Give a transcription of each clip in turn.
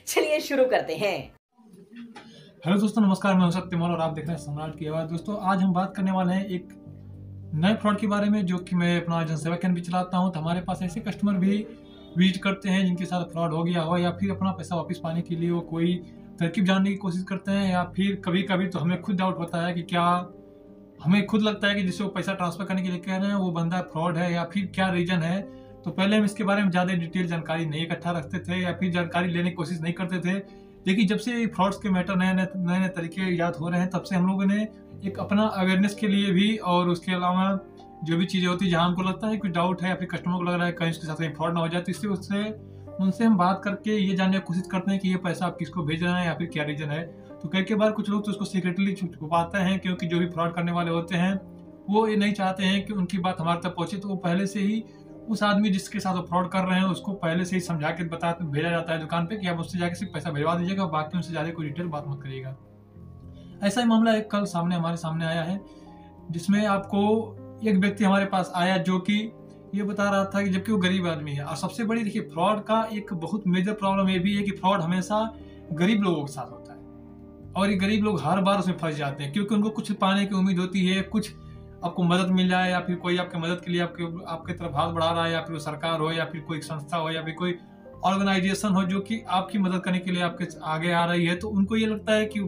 चलिए शुरू करते हैं। हेलो दोस्तों, नमस्कार। मैं हूं सत्यमोल और आप देख रहे हैं सम्राट की आवाज़। दोस्तों, आज हम बात करने वाले हैं एक नए फ्रॉड के बारे में, जो कि मैं अपना जनसेवा केंद्र भी चलाता हूं। तो हमारे पास ऐसे कस्टमर भी विजिट करते हैं जिनके साथ फ्रॉड हो गया हो, या फिर अपना पैसा वापस पाने के लिए वो कोई तरकीब जानने की कोशिश करते हैं, या फिर कभी कभी तो हमें खुद डाउट होता है कि क्या हमें खुद लगता है कि जिससे वो पैसा ट्रांसफर करने के लिए कह रहे हैं वो बंदा फ्रॉड है, या फिर क्या रीजन है। तो पहले हम इसके बारे में ज़्यादा डिटेल जानकारी नहीं इकट्ठा रखते थे, या फिर जानकारी लेने की कोशिश नहीं करते थे। लेकिन जब से फ्रॉड्स के मैटर नए नए तरीके याद हो रहे हैं, तब से हम लोगों ने एक अपना अवेयरनेस के लिए भी, और उसके अलावा जो भी चीज़ें होती है जहाँ हमको लगता है कुछ डाउट है या फिर कस्टमर को लग रहा है कहीं उसके साथ कहीं फ्रॉड ना हो जाए, तो इससे उससे उनसे हम बात करके ये जानने की कोशिश करते हैं कि ये पैसा आप किसको भेज रहे हैं या फिर क्या रीजन है। तो कई बार कुछ लोग तो उसको सीक्रेटली छुपाते हैं, क्योंकि जो भी फ्रॉड करने वाले होते हैं वो ये नहीं चाहते हैं कि उनकी बात हमारे तक पहुंचे। तो वो पहले से ही उस आदमी जिसके साथ वो फ्रॉड कर रहे हैं उसको पहले से ही समझा के भेजा जाता है दुकान पे कि आप उससे जाके सिर्फ पैसा भिजवा दीजिएगा, बाकी उनसे ज़्यादा कोई डिटेल बात मत करिएगा। ऐसा ही मामला एक कल हमारे सामने आया है, जिसमें आपको एक व्यक्ति हमारे पास आया जो कि ये बता रहा था कि जबकि वो गरीब आदमी है। और सबसे बड़ी देखिए, फ्रॉड का एक बहुत मेजर प्रॉब्लम ये भी है कि फ्रॉड हमेशा गरीब लोगों के साथ होता है, और ये गरीब लोग हर बार उसमें फंस जाते हैं, क्योंकि उनको कुछ पाने की उम्मीद होती है, कुछ आपको मदद मिल जाए, या फिर कोई आपके मदद के लिए आपके तरफ हाथ बढ़ा रहा है, या फिर वो सरकार हो, या फिर कोई संस्था हो, या फिर कोई ऑर्गेनाइजेशन हो जो कि आपकी मदद करने के लिए आपके आगे आ रही है। तो उनको ये लगता है कि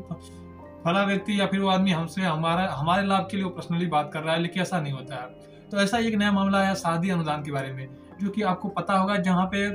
फला व्यक्ति या फिर वो आदमी हमसे हमारे लाभ के लिए वो पर्सनली बात कर रहा है, लेकिन ऐसा नहीं होता है। तो ऐसा एक नया मामला है शादी अनुदान के बारे में, जो कि आपको पता होगा, जहाँ पे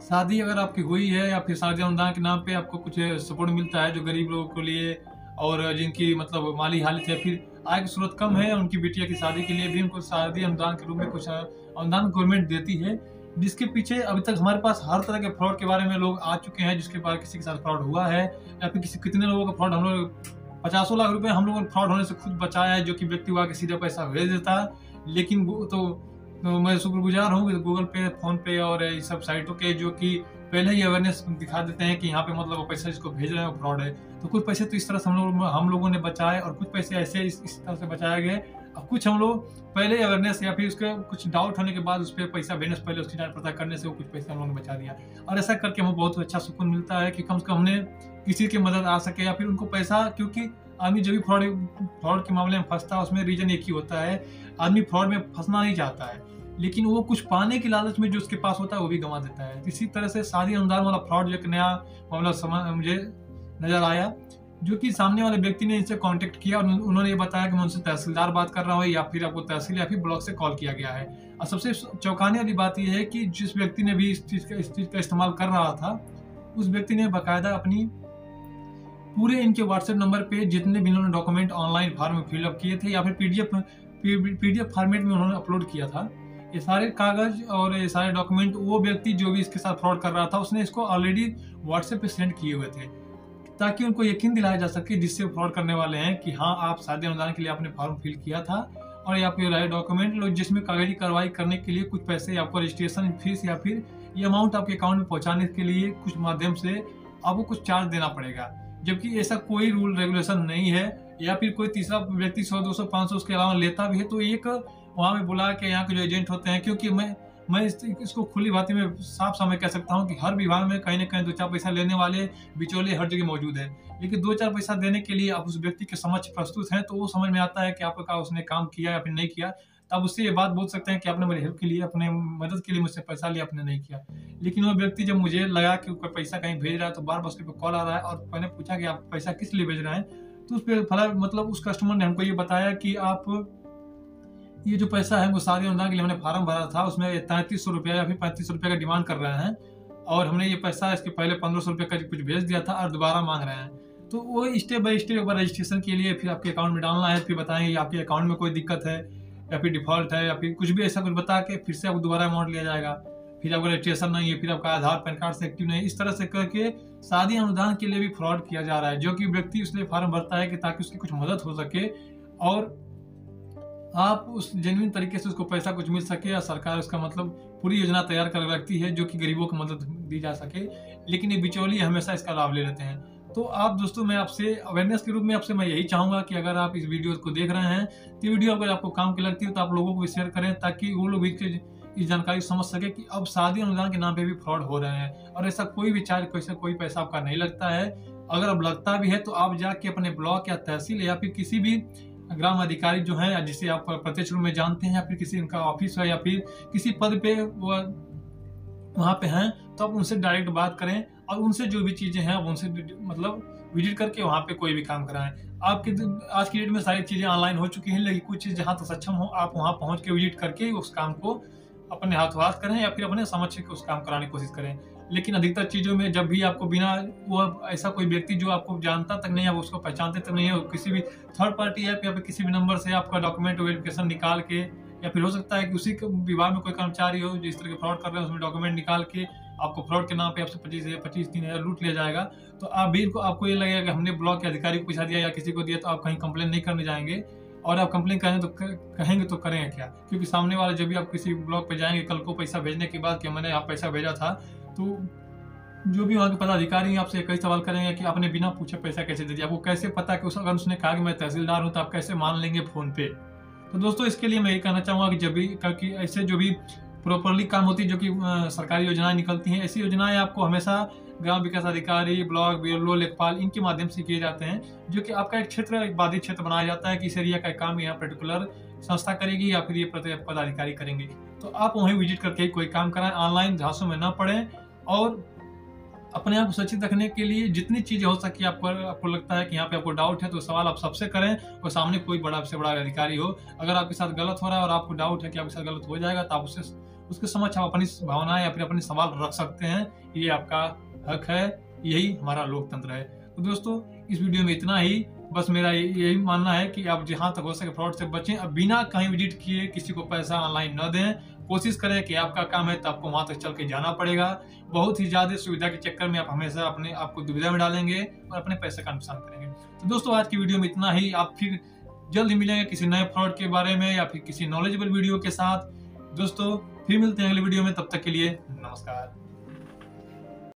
शादी अगर आपकी हुई है या फिर शादी अनुदान के नाम पे आपको कुछ सपोर्ट मिलता है जो गरीब लोगों के लिए, और जिनकी मतलब माली हालत है, फिर आय की सूरत कम है, उनकी बिटिया की शादी के लिए भी उनको शादी अनुदान के रूप में कुछ अनुदान गवर्नमेंट देती है। जिसके पीछे अभी तक हमारे पास हर तरह के फ्रॉड के बारे में लोग आ चुके हैं, जिसके बाद किसी के साथ फ्रॉड हुआ है, या फिर कितने लोगों का फ्रॉड हम लोग 50 लाख रुपए हम लोगों ने फ्रॉड होने से खुद बचाया है, जो कि व्यक्ति वहाँ के सीधा पैसा भेज देता है। लेकिन तो मैं शुक्रगुजार हूँ गूगल पे, फोन पे और ये सब साइटों के, जो कि पहले ही अवेयरनेस दिखा देते हैं कि यहाँ पे मतलब वो पैसा जिसको भेज रहे हैं वो फ्रॉड है। तो कुछ पैसे तो इस तरह से हम लोगों ने बचाए, और कुछ पैसे ऐसे इस तरह से बचाए गए। अब कुछ हम लोग पहले अवेयरनेस या फिर उसके कुछ डाउट होने के बाद उस पर पैसा भेजने से पहले उसकी जांच पता करने से वो कुछ पैसे हम लोगों ने बचा दिया। और ऐसा करके हमें बहुत अच्छा सुकून मिलता है कि कम से कम हमने किसी की मदद आ सके, या फिर उनको पैसा, क्योंकि आदमी जब भी फ्रॉड के मामले में फंसता है उसमें रीजन एक ही होता है, आदमी फ्रॉड में फंसना नहीं चाहता है, लेकिन वो कुछ पाने की लालच में जो उसके पास होता है वो भी गंवा देता है। इसी तरह से शादी अनुदान वाला फ्रॉड एक नया मामला मुझे नजर आया, जो कि सामने वाले व्यक्ति ने इनसे कांटेक्ट किया और उन्होंने ये बताया कि मैं उनसे तहसीलदार बात कर रहा हूँ, या फिर आपको तहसील या फिर ब्लॉक से कॉल किया गया है। और सबसे चौंकाने वाली बात यह है कि जिस व्यक्ति ने भी इस चीज का इस्तेमाल कर रहा था, उस व्यक्ति ने बाकायदा अपनी पूरे इनके व्हाट्सएप नंबर पे जितने भी इन्होंने डॉक्यूमेंट ऑनलाइन फॉर्म में फिलअप किए थे, या फिर पीडीएफ फॉर्मेट में उन्होंने अपलोड किया था, ये सारे कागज और ये सारे डॉक्यूमेंट वो व्यक्ति जो भी इसके साथ फ्रॉड कर रहा था उसने इसको ऑलरेडी व्हाट्सएप पे सेंड किए हुए थे, ताकि उनको यकीन दिलाया जा सके जिससे फ्रॉड करने वाले हैं कि हाँ, आप शादी अनुदान के लिए आपने फॉर्म फिल किया था, और या फिर लाए डॉक्यूमेंट लो, जिसमें कागजी कार्रवाई करने के लिए कुछ पैसे आपको रजिस्ट्रेशन फीस या फिर ये अमाउंट आपके अकाउंट में पहुंचाने के लिए कुछ माध्यम से आपको कुछ चार्ज देना पड़ेगा। जबकि ऐसा कोई रूल रेगुलेशन नहीं है, या फिर कोई तीसरा व्यक्ति 100, 200, 500 उसके अलावा लेता भी है तो एक वहाँ में बुला के यहाँ के जो एजेंट होते हैं, क्योंकि मैं इसको खुली बात में साफ साफ कह सकता हूँ कि हर विभाग में कहीं ना कहीं 2-4 पैसा लेने वाले बिचौले हर जगह मौजूद है। लेकिन 2-4 पैसा देने के लिए आप उस व्यक्ति के समक्ष प्रस्तुत हैं, तो वो समझ में आता है कि आपका उसने काम किया या फिर नहीं किया, तब उससे ये बात बोल सकते हैं कि आपने मेरी हेल्प के लिए, अपने मदद के लिए मुझसे पैसा लिया, आपने नहीं किया। लेकिन वो व्यक्ति जब मुझे लगा कि कोई पैसा कहीं भेज रहा है, तो बार बार उसके पे कॉल आ रहा है, और मैंने पूछा कि आप पैसा किस लिए भेज रहे हैं, तो उस पर फला मतलब उस कस्टमर ने हमको ये बताया कि आप ये जो पैसा है वो शादी अनुदान के लिए हमने फॉर्म भरा था, उसमें 3300 रुपया या फिर 3500 रुपया का डिमांड कर रहे हैं, और हमने ये पैसा इसके पहले 1500 रुपये का कुछ भेज दिया था और दोबारा मांग रहे हैं। तो वो स्टेप बाय स्टेप एक बार रजिस्ट्रेशन के लिए फिर आपके अकाउंट में डालना है, फिर बताएंगे आपके अकाउंट में कोई दिक्कत है या फिर डिफॉल्ट है या फिर कुछ भी ऐसा कुछ बता के फिर से आपको दोबारा अमाउंट लिया जाएगा, फिर आपका रजिस्ट्रेशन नहीं है, फिर आपका आधार पैन कार्ड से एक्टिव नहीं है। इस तरह से करके शादी अनुदान के लिए भी फ्रॉड किया जा रहा है, जो कि व्यक्ति इसलिए फॉर्म भरता है कि ताकि उसकी कुछ मदद हो सके, और आप उस जेन्युइन तरीके से उसको पैसा कुछ मिल सके, या सरकार उसका मतलब पूरी योजना तैयार कर रखती है जो कि गरीबों को मदद दी जा सके, लेकिन ये बिचौलिए हमेशा इसका लाभ ले लेते हैं। तो आप दोस्तों, मैं आपसे अवेयरनेस के रूप में आपसे मैं यही चाहूंगा कि अगर आप इस वीडियो को देख रहे हैं तो वीडियो अगर आपको काम की लगती है तो आप लोगों को शेयर करें, ताकि वो लोग भी इस जानकारी समझ सके कि अब शादी अनुदान के नाम पे भी फ्रॉड हो रहे हैं। और ऐसा कोई भी चार्ज, कोई पैसा आपका नहीं लगता है। अगर अब लगता भी है तो आप जाके अपने ब्लॉक या तहसील या फिर किसी भी ग्राम अधिकारी जो है, जिसे आप प्रत्यक्ष रूप में जानते हैं, या फिर किसी इनका ऑफिस है या फिर किसी पद पे वहाँ पे हैं, तो आप उनसे डायरेक्ट बात करें और उनसे जो भी चीज़ें हैं आप उनसे मतलब विजिट करके वहाँ पे कोई भी काम कराएं। आपके आज की डेट में सारी चीज़ें ऑनलाइन हो चुकी हैं, लेकिन कुछ चीज़ जहाँ तक सक्षम हो आप वहाँ पहुँच के विजिट करके उस काम को अपने हाथों हाथ करें या फिर अपने समक्ष उस काम कराने की कोशिश करें। लेकिन अधिकतर चीज़ों में जब भी आपको बिना वो ऐसा कोई व्यक्ति जो आपको जानता तक नहीं है, उसको पहचानते तक नहीं है, किसी भी थर्ड पार्टी ऐप या फिर किसी भी नंबर से आपका डॉक्यूमेंट वेरिफिकेशन निकाल के, या फिर हो सकता है कि उसी विभाग में कोई कर्मचारी हो जो इस तरह के फ्रॉड कर रहे हैं, उसमें डॉक्यूमेंट निकाल के आपको फ्रॉड के नाम पे आपसे 25-30,000 लूट लिया जाएगा। तो आपको ये लगेगा कि हमने ब्लॉक के अधिकारी को पैसा दिया या किसी को दिया, तो आप कहीं कंप्लेन नहीं करने जाएंगे। और आप कंप्लेन कहेंगे तो करेंगे क्या? क्योंकि सामने वाले जब भी आप किसी ब्लॉक पे जाएंगे कल को पैसा भेजने के बाद कि मैंने आप पैसा भेजा था, तो जो भी वहाँ के पदाधिकारी हैं आपसे कई सवाल करेंगे कि आपने बिना पूछे पैसा कैसे दे दिया। आपको कैसे पता कि अगर उसने कहा कि मैं तहसीलदार हूँ तो आप कैसे मान लेंगे फोन पे? तो दोस्तों इसके लिए मैं ये कहना चाहूँगा कि जब भी क्योंकि ऐसे जो भी प्रॉपरली काम होती है, जो कि सरकारी योजनाएं निकलती हैं, ऐसी योजनाएं आपको हमेशा ग्राम विकास अधिकारी, ब्लॉक बीएलओ, लेखपाल इनके माध्यम से किए जाते हैं, जो कि आपका एक क्षेत्र, एक बाधित क्षेत्र बनाया जाता है कि इस एरिया का काम यहाँ पर्टिकुलर संस्था करेगी या फिर ये पदाधिकारी करेंगे। तो आप वहीं विजिट करके कोई काम कराएं, ऑनलाइन झांसों में न पड़ें। और अपने आप को सुरक्षित रखने के लिए जितनी चीजें हो सके आपको लगता है कि यहाँ पे आपको डाउट है, तो सवाल आप सबसे करें। और सामने कोई बड़ा से बड़ा अधिकारी हो, अगर आपके साथ गलत हो रहा है और आपको डाउट है कि आपके साथ गलत हो जाएगा, तो आप उसके समक्ष आप अपनी भावनाएं या फिर अपने सवाल रख सकते हैं। ये आपका हक है, यही हमारा लोकतंत्र है। तो दोस्तों इस वीडियो में इतना ही। बस मेरा यही मानना है कि आप जहां तक हो सके फ्रॉड से बचें। अब बिना कहीं विजिट किए किसी को पैसा ऑनलाइन न दें। कोशिश करें कि आपका काम है तो आपको वहां तक चल के जाना पड़ेगा। बहुत ही ज्यादा सुविधा के चक्कर में आप हमेशा अपने आप को दुविधा में डालेंगे और अपने पैसे का नुकसान करेंगे। तो दोस्तों आज की वीडियो में इतना ही। आप फिर जल्द ही मिलेंगे किसी नए फ्रॉड के बारे में या फिर किसी नॉलेजेबल वीडियो के साथ। दोस्तों फिर मिलते हैं अगले वीडियो में, तब तक के लिए नमस्कार।